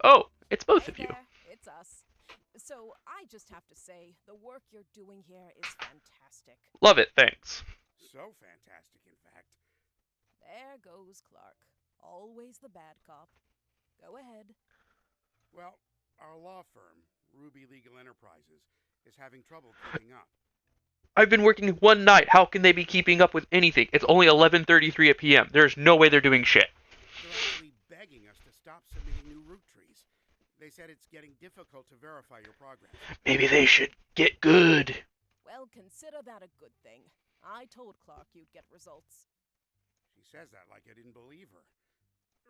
Oh, it's both Hey of you. there, it's us. So I just have to say, the work you're doing here is fantastic. Love it, thanks. So fantastic, in fact. There goes Clark. Always the bad cop. Go ahead. Well, our law firm, Ruby Legal Enterprises, is having trouble keeping up. I've been working one night. How can they be keeping up with anything? It's only 11:33 p.m. There's no way they're doing shit. They're actually begging us to stop submitting new root trees. They said it's getting difficult to verify your progress. Maybe they should get good. Well, consider that a good thing. I told Clark you'd get results. She says that like I didn't believe her.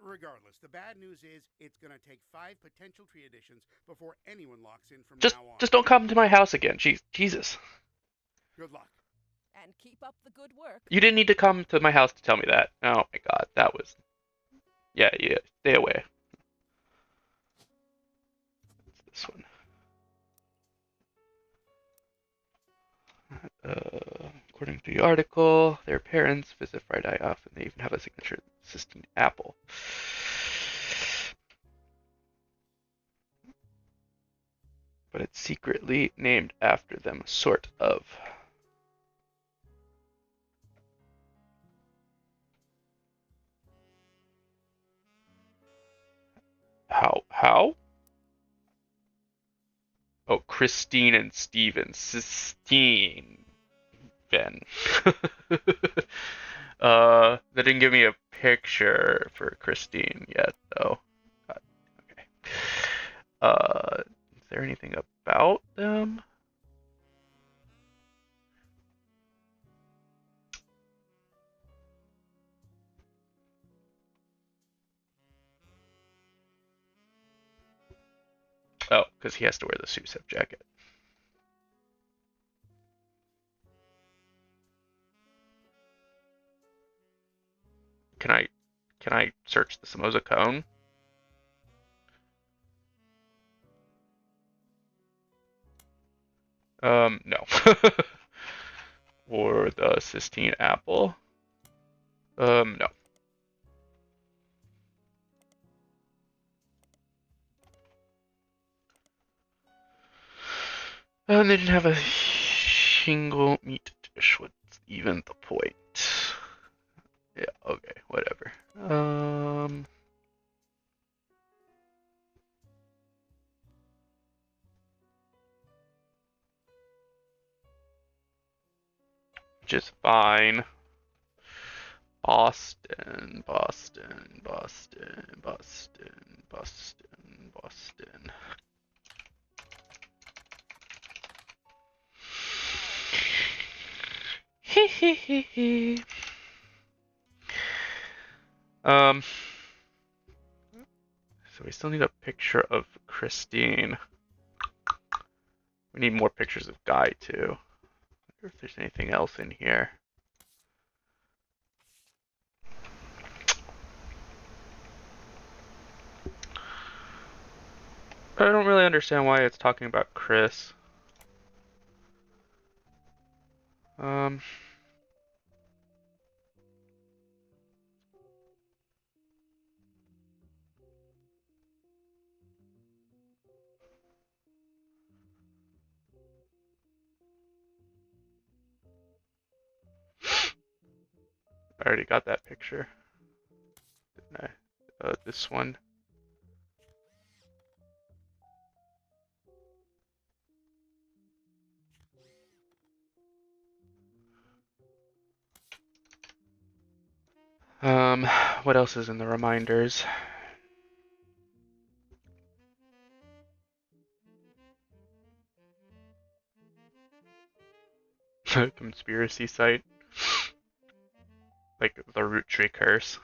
Regardless, the bad news is it's going to take 5 potential tree additions before anyone locks in from Just now on. just don't come to my house again. Jeez, Jesus. Good luck. And keep up the good work. You didn't need to come to my house to tell me that. Oh my god, that was... Yeah, stay away. It's this one. According to the article, their parents visit Friday off, and they even have a signature Sistine Apple. But it's secretly named after them, sort of. How? Oh, Christine and Steven. Sistine. Ben. They didn't give me a picture for Christine yet, though. Okay. Is there anything about them? Oh, because he has to wear the suit jacket. Can I search the Samosa cone? No. Or the Sistine Apple? No. And they didn't have a shingle meat dish. What's even the point? Yeah, okay, whatever. Which is fine. Boston, Boston, Boston, Boston, Boston, Boston. Hehehehe. Um, so we still need a picture of Christine. We need more pictures of Guy too. I wonder if there's anything else in here. I don't really understand why it's talking about Chris. Um, I already got that picture, didn't I? This one. Um, what else is in the reminders? Conspiracy site, like the Roottree curse.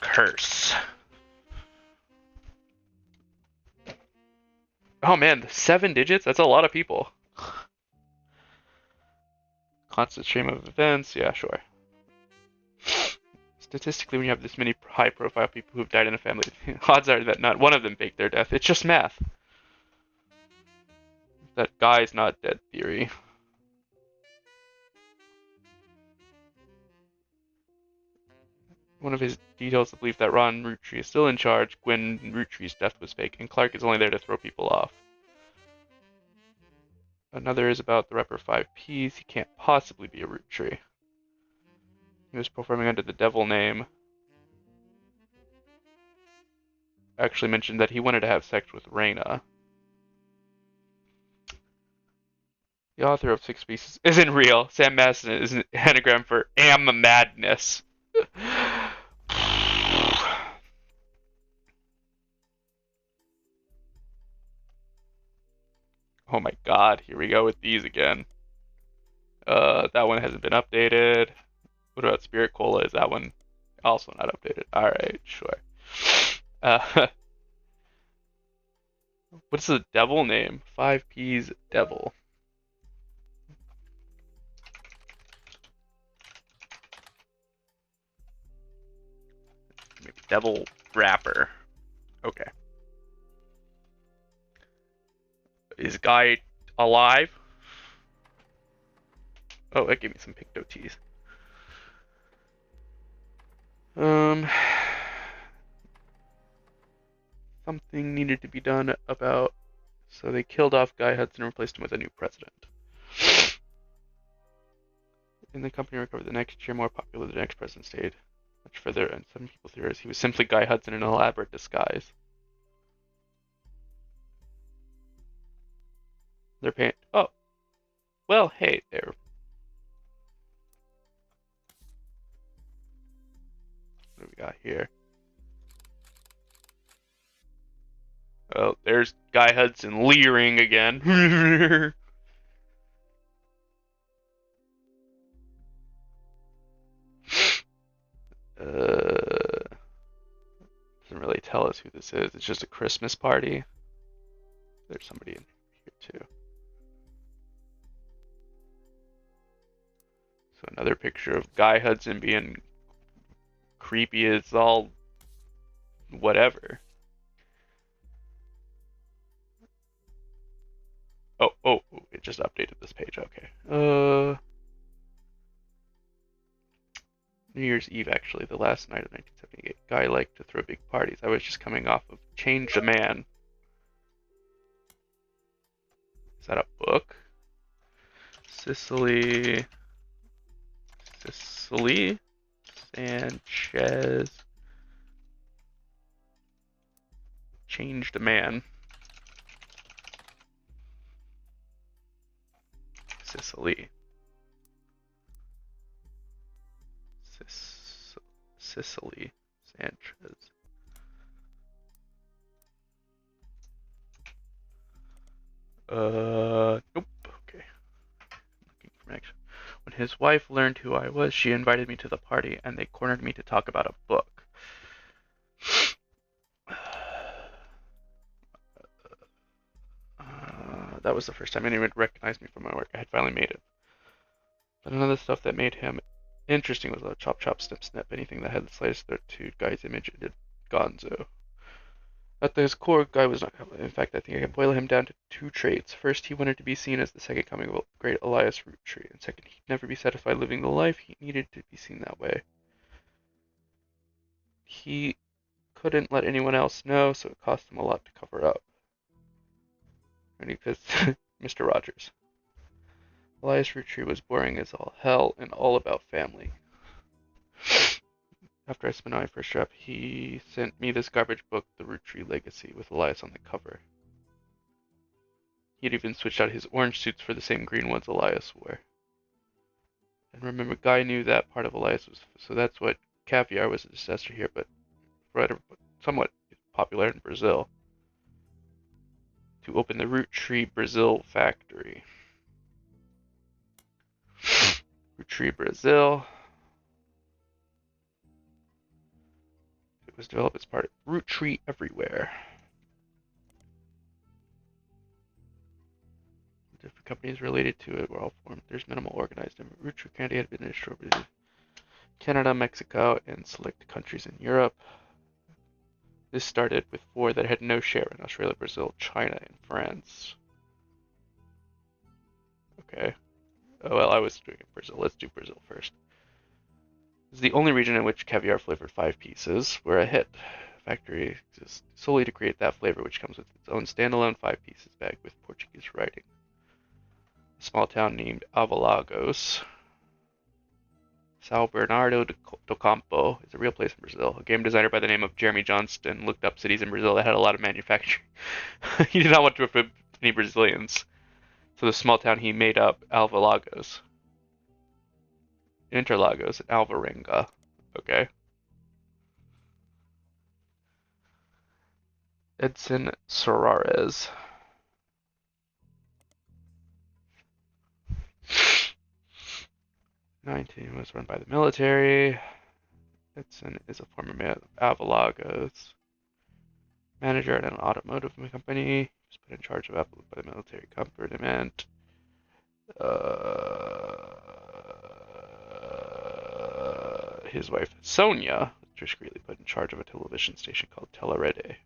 Curse. Oh man, 7 digits? That's a lot of people. Constant stream of events, yeah, sure. Statistically, when you have this many high-profile people who've died in a family, odds are that not one of them faked their death. It's just math. That guy's not dead theory. One of his details the belief that Ron Roottree is still in charge, Gwen Roottree's death was fake, and Clark is only there to throw people off. Another is about the rapper 5Ps. He can't possibly be a Roottree. He was performing under the devil name. Actually mentioned that he wanted to have sex with Raina. The author of Six Pieces isn't real. Sam Madison is an anagram for am madness. Oh my god, here we go with these again. That one hasn't been updated. What about Spirit Cola? Is that one also not updated? Alright, sure. What's the devil name? 5P's devil. Maybe devil rapper. Okay. Is Guy alive? Oh, that gave me some Picto teas. Something needed to be done about. So they killed off Guy Hudson and replaced him with a new president. And the company recovered the next year, more popular. The next president stayed much further, and some people theorize he was simply Guy Hudson in an elaborate disguise. They're paying. Oh, well, hey there. What do we got here? Oh, there's Guy Hudson leering again. Doesn't really tell us who this is. It's just a Christmas party. There's somebody in here too. So another picture of Guy Hudson being creepy as all whatever. Oh, it just updated this page. Okay. New Year's Eve, actually, the last night of 1978. Guy liked to throw big parties. I was just coming off of Change the Man. Is that a book? Cicely Sanchez. Changed a Man. Cicely Sanchez. Nope. Okay. Looking for action. When his wife learned who I was, she invited me to the party, and they cornered me to talk about a book. That was the first time anyone recognized me from my work. I had finally made it. But none of the stuff that made him interesting was a chop chop snip snip. Anything that had the slightest threat to Guy's image, it did gonzo. At his core, Guy was not. In fact, I think I can boil him down to two traits. First, he wanted to be seen as the second coming of the great Elias Roottree, and second, he'd never be satisfied living the life he needed to be seen that way. He couldn't let anyone else know, so it cost him a lot to cover up. And because Mr. Rogers. Elias Roottree was boring as all hell and all about family. After I spent my first job, he sent me this garbage book, The Roottree Legacy, with Elias on the cover. He had even switched out his orange suits for the same green ones Elias wore. And remember, Guy knew that part of Elias was, so that's what caviar was a disaster here, but somewhat popular in Brazil. To open the Roottree Brazil factory. Roottree Brazil. It was developed as part of Roottree Everywhere. Different companies related to it were all formed. There's minimal organized. Roottree candy had been distributed in Canada, Mexico, and select countries in Europe. This started with 4 that had no share in Australia, Brazil, China, and France. Okay. Oh, well, I was doing Brazil. Let's do Brazil first. This is the only region in which caviar-flavored 5-pieces were a hit. The factory exists solely to create that flavor, which comes with its own standalone 5-pieces bag with Portuguese writing. A small town named Avalagos, São Bernardo do Campo, is a real place in Brazil. A game designer by the name of Jeremy Johnston looked up cities in Brazil that had a lot of manufacturing. He did not want to offend any Brazilians, so the small town he made up, Alvalagos, Interlagos, and Alvarenga. Okay. Edson Soares. '19 was run by the military. Edson is a former man of Avalagos, manager at an automotive company. He was put in charge of Apple by the military government. His wife Sonia was discreetly put in charge of a television station called Telerede.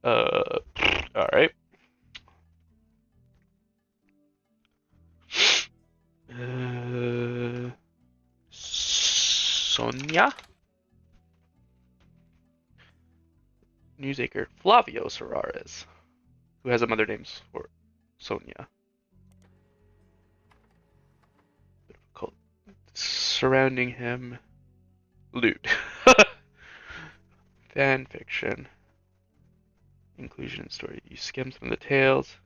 All right. Sonia? Newsacre Flavio Soares, who has some other names for Sonia. Bit of a cult surrounding him. Loot. Fan fiction. Inclusion in story. You skim some of the tales.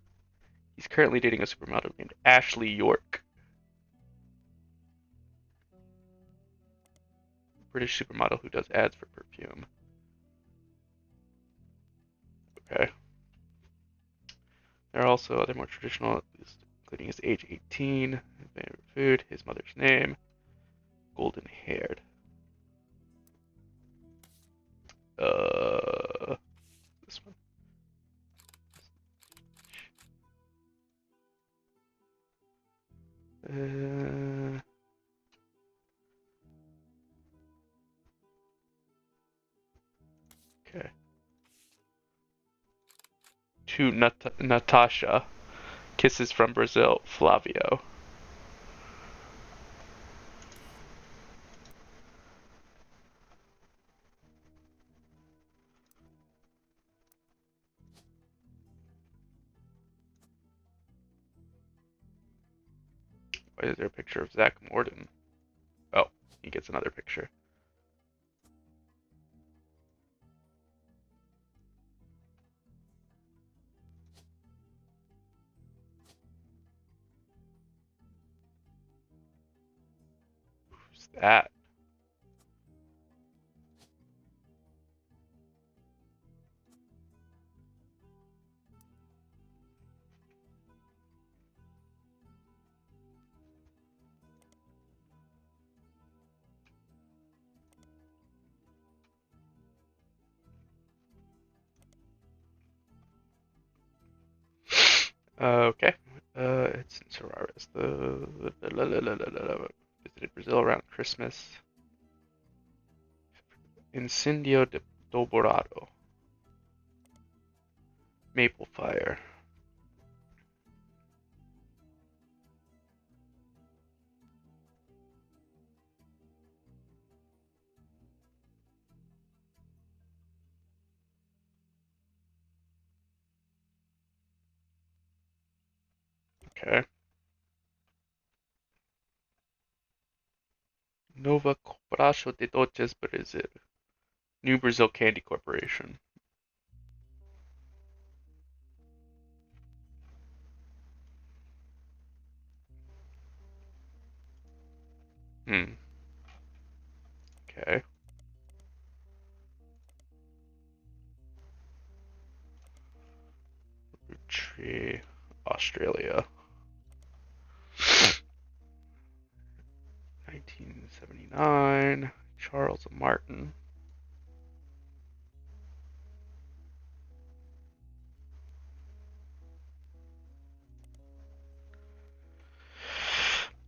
He's currently dating a supermodel named Ashley York. British supermodel who does ads for perfume. Okay. There are also other more traditional, including his age 18, his favorite food, his mother's name, golden haired. This one. Okay. To Natasha. Kisses from Brazil, Flavio. Why is there a picture of Zach Morden? Oh, he gets another picture. Who's that? Okay. It's in Soares. Visited Brazil around Christmas. Incendio de Doborado. Maple fire. Okay. Nova Corporação de Doces Brasil. New Brazil Candy Corporation. Okay. Roottree, Australia. 1979. Charles Martin.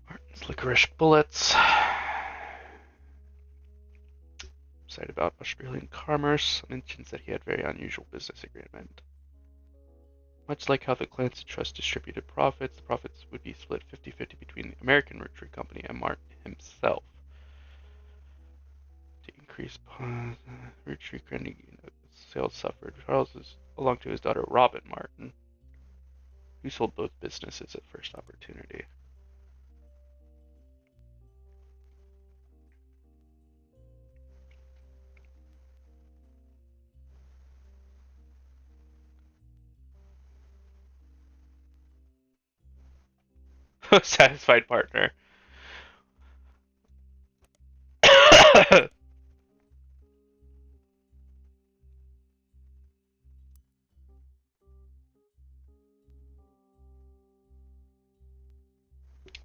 Martin's Licorice Bullets. Site about Australian commerce mentions that he had very unusual business agreement. Much like how the Clancy Trust distributed profits, the profits would be split 50-50 between the American Roottree Company and Martin himself. To increase Roottree sales suffered. Charles belonged to his daughter Robin Martin, who sold both businesses at first opportunity. Satisfied partner.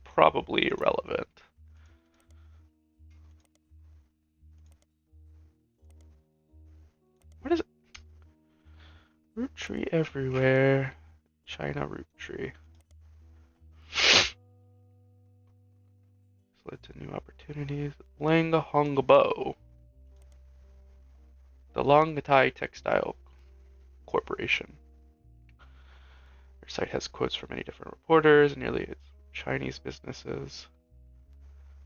Probably irrelevant. What is it? Roottree everywhere. China Roottree. Led to new opportunities. Lang Hongbo. The Longtai Textile Corporation. Their site has quotes from many different reporters, nearly its Chinese businesses.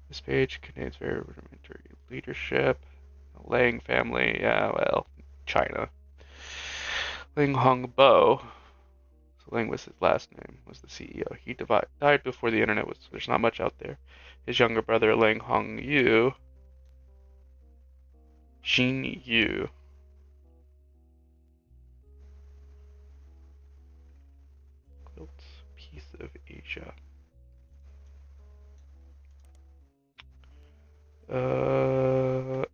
This page contains very rudimentary leadership. The Lang family, yeah, well, China. Lang Hongbo, so Lang was his last name, was the CEO. He died before the internet was, so there's not much out there. His younger brother, Lang Hongyu, Xin Yu. Quilts, piece of Asia.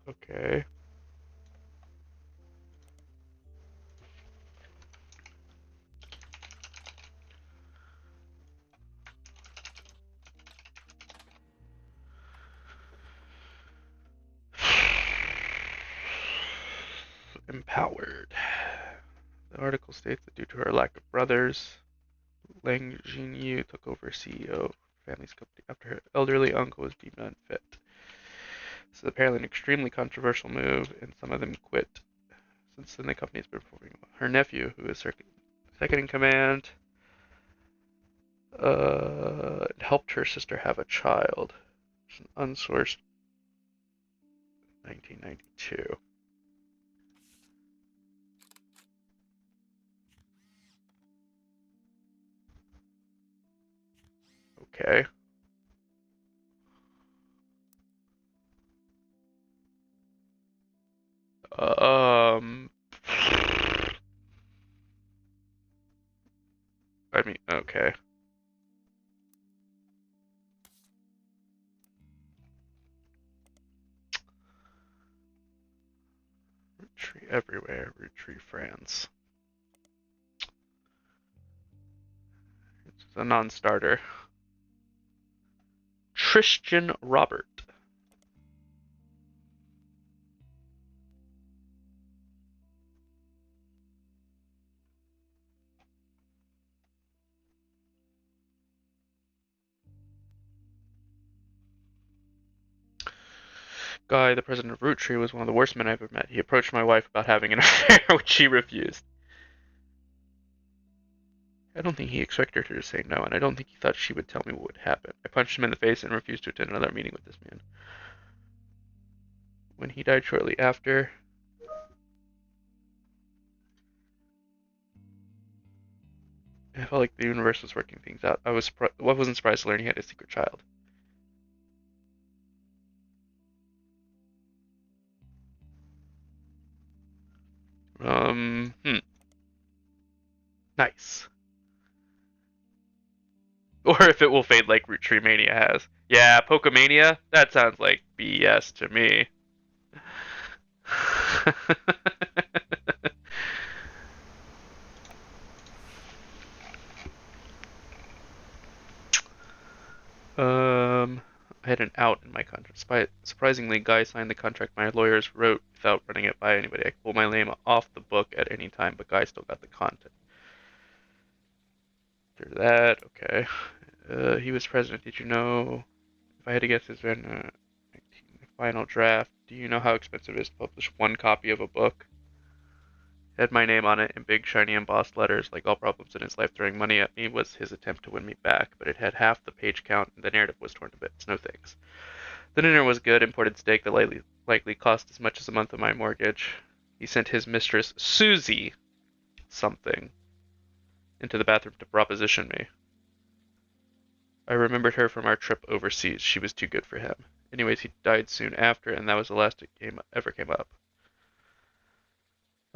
Okay. Empowered. The article states that due to her lack of brothers, Lang Jinyu took over CEO of the family's company after her elderly uncle was deemed unfit. This is apparently an extremely controversial move, and some of them quit. Since then, the company has been performing well. Her nephew, who is second in command, helped her sister have a child. It's an unsourced 1992. Okay. I mean, okay. Roottree everywhere. Roottree France. It's a non-starter. Tristan Robert. Guy, the president of Roottree, was one of the worst men I've ever met. He approached my wife about having an affair, which she refused. I don't think he expected her to say no, and I don't think he thought she would tell me what would happen. I punched him in the face and refused to attend another meeting with this man. When he died shortly after, I felt like the universe was working things out. I wasn't surprised to learn he had a secret child. Nice. Or if it will fade like Roottreemania has. Yeah, Pokemania? That sounds like BS to me. I had an out in my contract. Surprisingly, Guy signed the contract my lawyers wrote without running it by anybody. I could pull my name off the book at any time, but Guy still got the content. After that, okay. He was president. Did you know? If I had to guess, his final draft. Do you know how expensive it is to publish one copy of a book? Had my name on it in big shiny embossed letters, like all problems in his life throwing money at me was his attempt to win me back, but it had half the page count and the narrative was torn to bits. No thanks. The dinner was good, imported steak that likely cost as much as a month of my mortgage. He sent his mistress, Susie, something, into the bathroom to proposition me. I remembered her from our trip overseas. She was too good for him. Anyways, he died soon after, and that was the last it ever came up.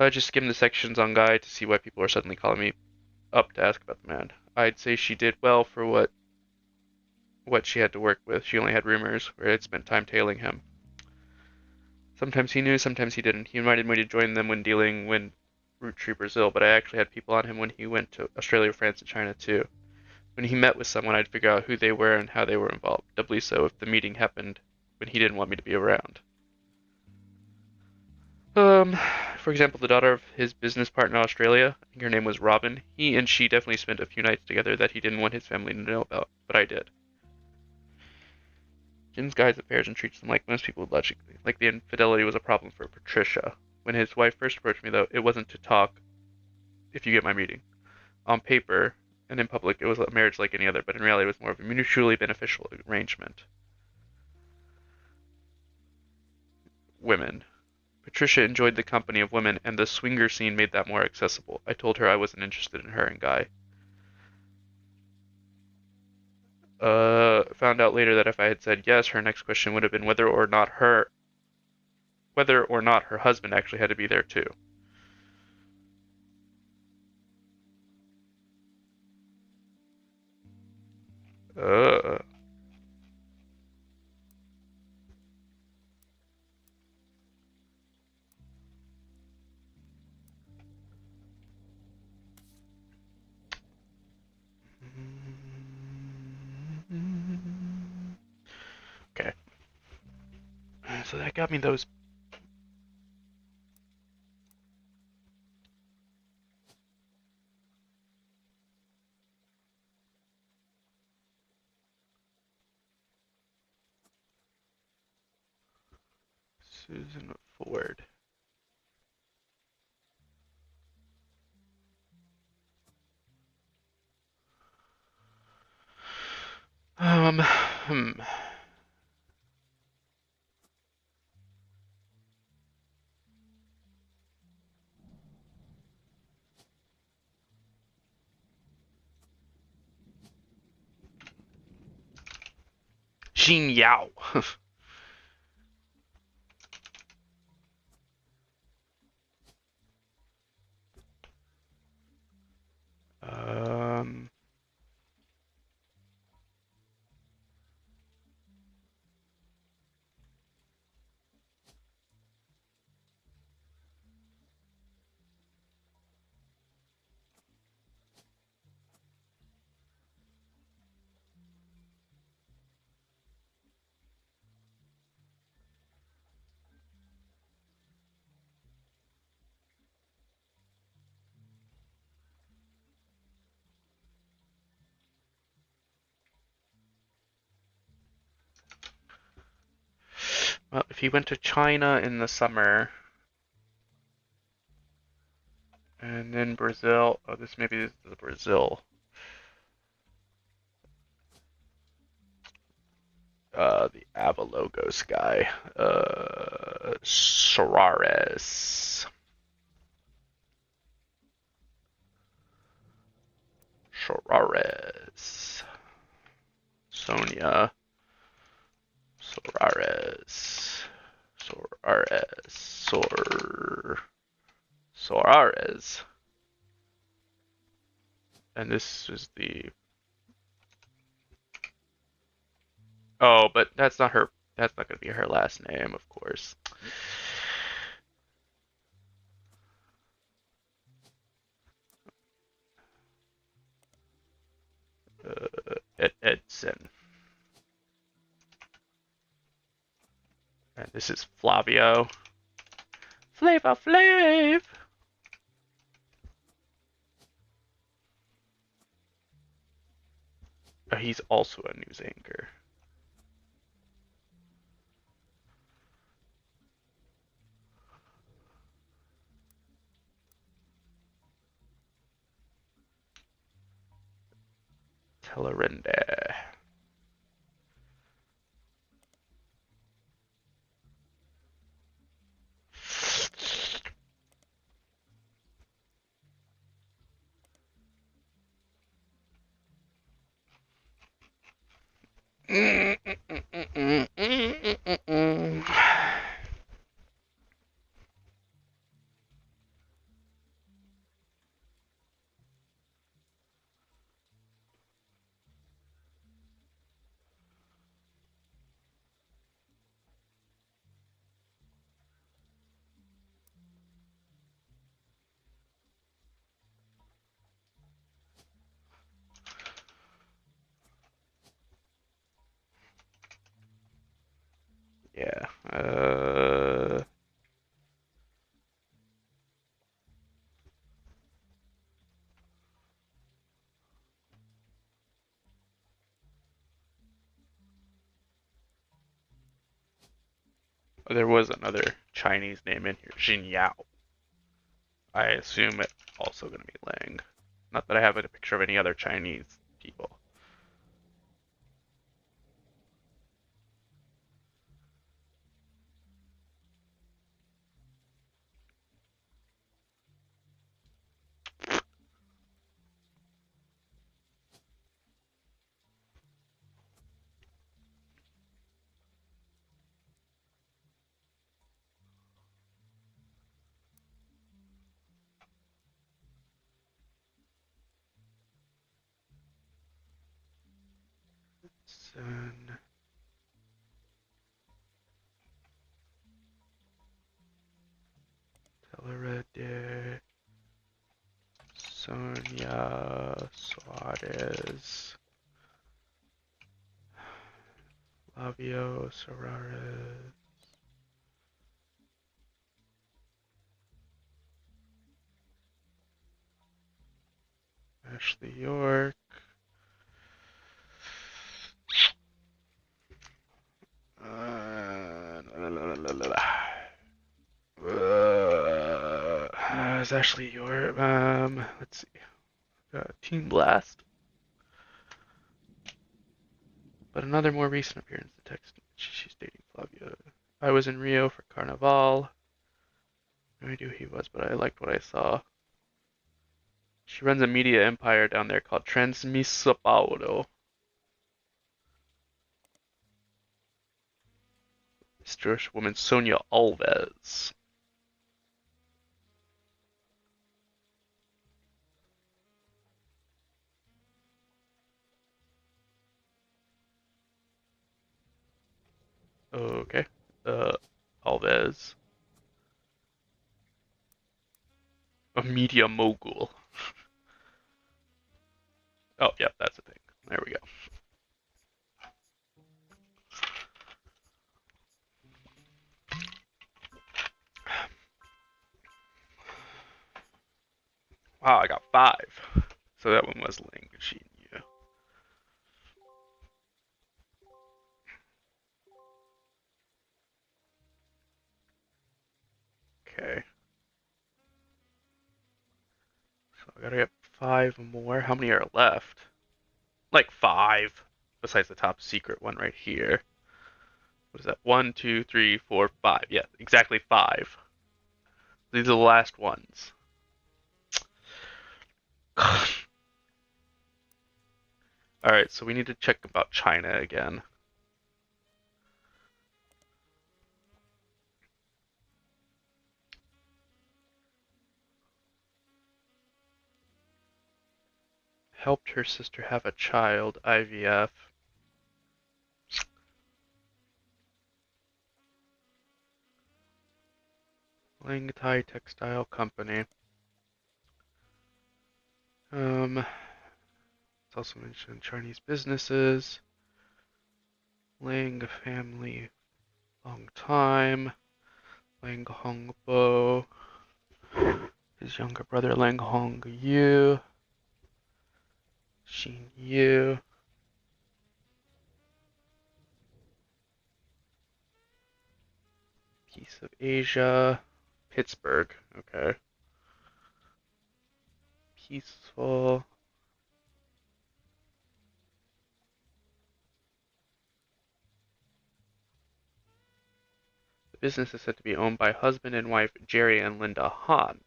I just skimmed the sections on Guy to see why people are suddenly calling me up to ask about the man. I'd say she did well for what she had to work with. She only had rumors, where I'd spent time tailing him. Sometimes he knew, sometimes he didn't. He invited me to join them when dealing with Roottree Brazil, but I actually had people on him when he went to Australia, France, and China too. When he met with someone, I'd figure out who they were and how they were involved. Doubly so if the meeting happened when he didn't want me to be around. For example, the daughter of his business partner in Australia, I think her name was Robin, he and she definitely spent a few nights together that he didn't want his family to know about, but I did. Jim's guides affairs and treats them like most people would logically. Like the infidelity was a problem for Patricia. When his wife first approached me, though, it wasn't to talk, if you get my meaning. On paper, and in public, it was a marriage like any other, but in reality, it was more of a mutually beneficial arrangement. Women. Patricia enjoyed the company of women, and the swinger scene made that more accessible. I told her I wasn't interested in her and Guy. Found out later that if I had said yes, her next question would have been whether or not her husband actually had to be there too. Uh. Okay. So that got me those. Susan Ford. Hmm. Xin Yao. um. Well, if he went to China in the summer and then Brazil, oh, this maybe is the Brazil. The Avalogos guy. Solares. Solares. Sonia. Solares. Solares. Solares. And this is the. Oh, but that's not her. That's not going to be her last name, of course. Edson. And this is Flavio. Flavor Flav! Oh, he's also a news anchor. Tellerende. Yeah. There was another Chinese name in here, Jin Yao. I assume it's also going to be Lang. Not that I have a picture of any other Chinese people. Sun. Tellerede. Sonia Suarez. Flavio Solares. Ashley York. It's Ashley York. Let's see. Team Blast. But another more recent appearance. The text she's dating Flavio. I was in Rio for Carnival. No idea who he was, but I liked what I saw. She runs a media empire down there called Transmissa Paulo. This Jewish woman, Sonia Alves. Okay. Alves. A media mogul. Oh, yeah, that's the thing. There we go. Wow, I got 5. So that one was Ling Xin Yu. Okay. So I gotta get 5 more. How many are left? Like 5. Besides the top secret one right here. What is that? 1, 2, 3, 4, 5. Yeah, exactly 5. These are the last ones. Alright, so we need to check about China again. Helped her sister have a child, IVF. Ling Thai Textile Company. It's also mentioned Chinese businesses. Ling family, long time. Lang Hongbo. His younger brother Lang Hong Yu. Xin Yu. Piece of Asia. Pittsburgh. Okay. Peaceful. The business is said to be owned by husband and wife Jerry and Linda Han.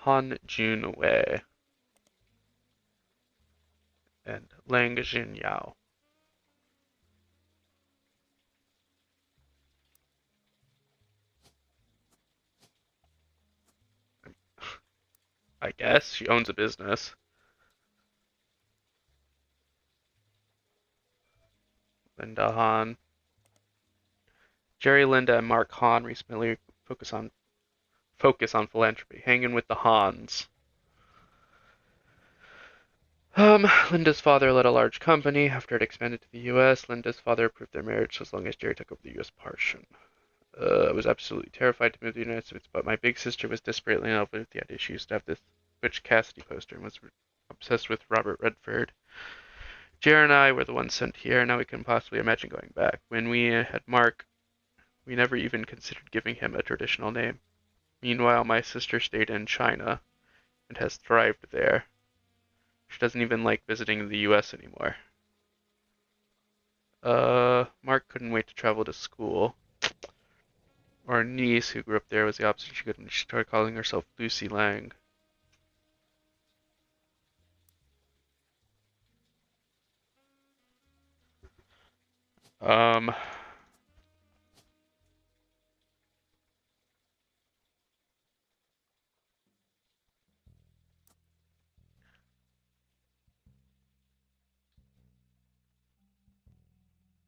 Han Jun-wei and Lang Jin-yao. I guess she owns a business. Linda Han. Jerry, Linda, and Mark Han recently focus on philanthropy, hanging with the Hans. Linda's father led a large company. After it expanded to the U.S., Linda's father approved their marriage as long as Jerry took over the U.S. portion. I was absolutely terrified to move to the United States, but my big sister was desperately in love with the idea. She used to have this Butch Cassidy poster and was obsessed with Robert Redford. Jerry and I were the ones sent here, and now we couldn't possibly imagine going back. When we had Mark, we never even considered giving him a traditional name. Meanwhile, my sister stayed in China and has thrived there. She doesn't even like visiting the US anymore. Mark couldn't wait to travel to school. Our niece, who grew up there, was the opposite. She couldn't. She started calling herself Lucy Lang. Um,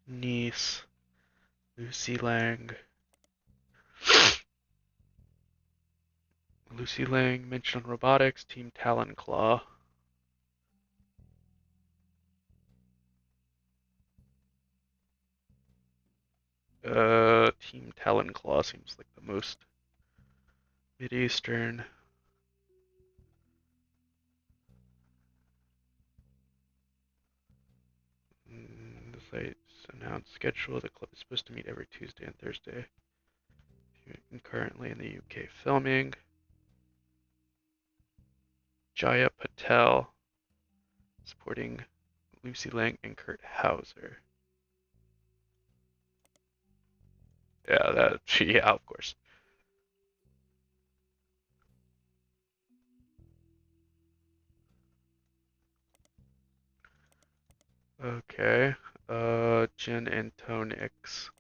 niece, Lucy Lang. Lucy Lang mentioned on robotics, Team Talon Claw. Team Talon Claw seems like the most Mid-Eastern. The site's announced schedule. The club is supposed to meet every Tuesday and Thursday. Currently in the UK filming. Jaya Patel supporting Lucy Lang and Kurt Hauser. Yeah, of course. Okay. Gin and Tonics.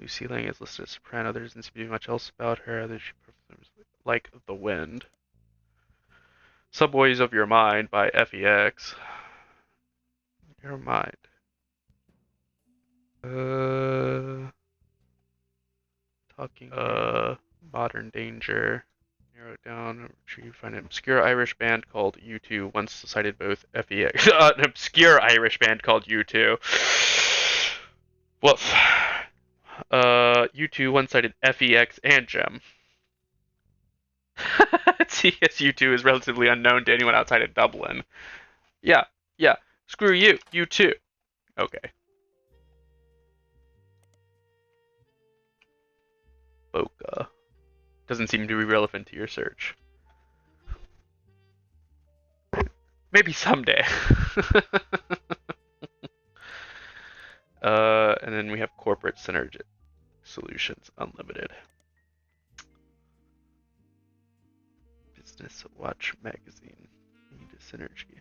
Lucy Lang is listed as soprano. There doesn't seem to be much else about her other she performs like the wind. Subways of Your Mind by FEX. Your mind. Talking. Modern Danger. Narrow it down. You find an obscure Irish band called U2 once cited both FEX. An obscure Irish band called U2. Woof. U2 once cited FEX and Gem. TSU2 is relatively unknown to anyone outside of Dublin. Yeah. Screw you. You too. Okay. Boca. Doesn't seem to be relevant to your search. Maybe someday. And then we have Corporate Synergy Solutions Unlimited. Business Watch Magazine. Need a synergy.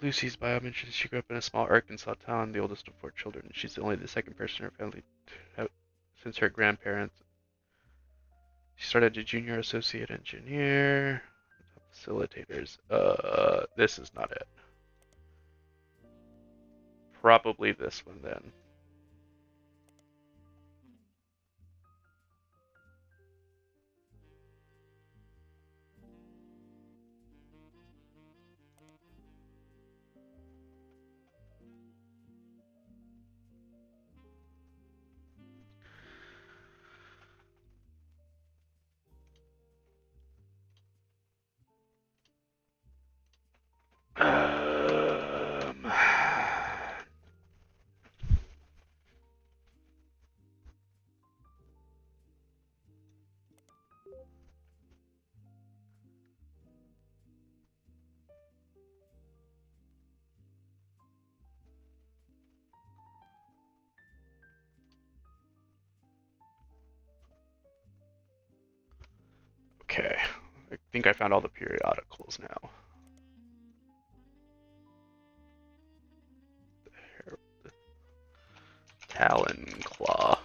Lucy's bio mentions she grew up in a small Arkansas town, the oldest of 4 children. She's only the second person in her family since her grandparents. She started as a junior associate engineer. Facilitators. This is not it. Probably this one then. Um, think I found all the periodicals now. Talon Claw.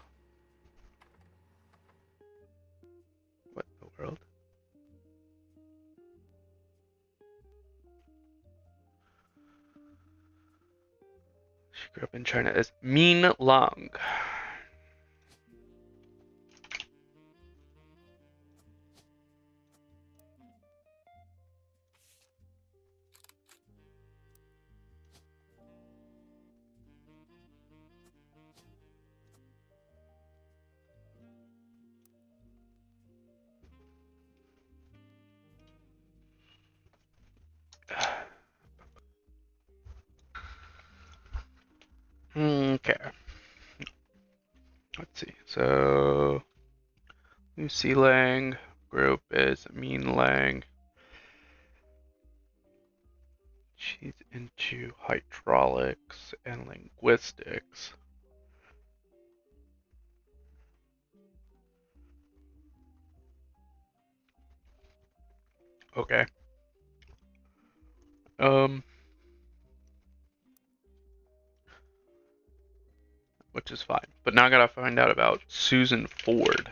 What in the world? She grew up in China as Min Lang. Okay. Let's see. So Lucy Lang group is Min Lang. She's into hydraulics and linguistics. Okay. Which is fine. But now I gotta find out about Susan Ford.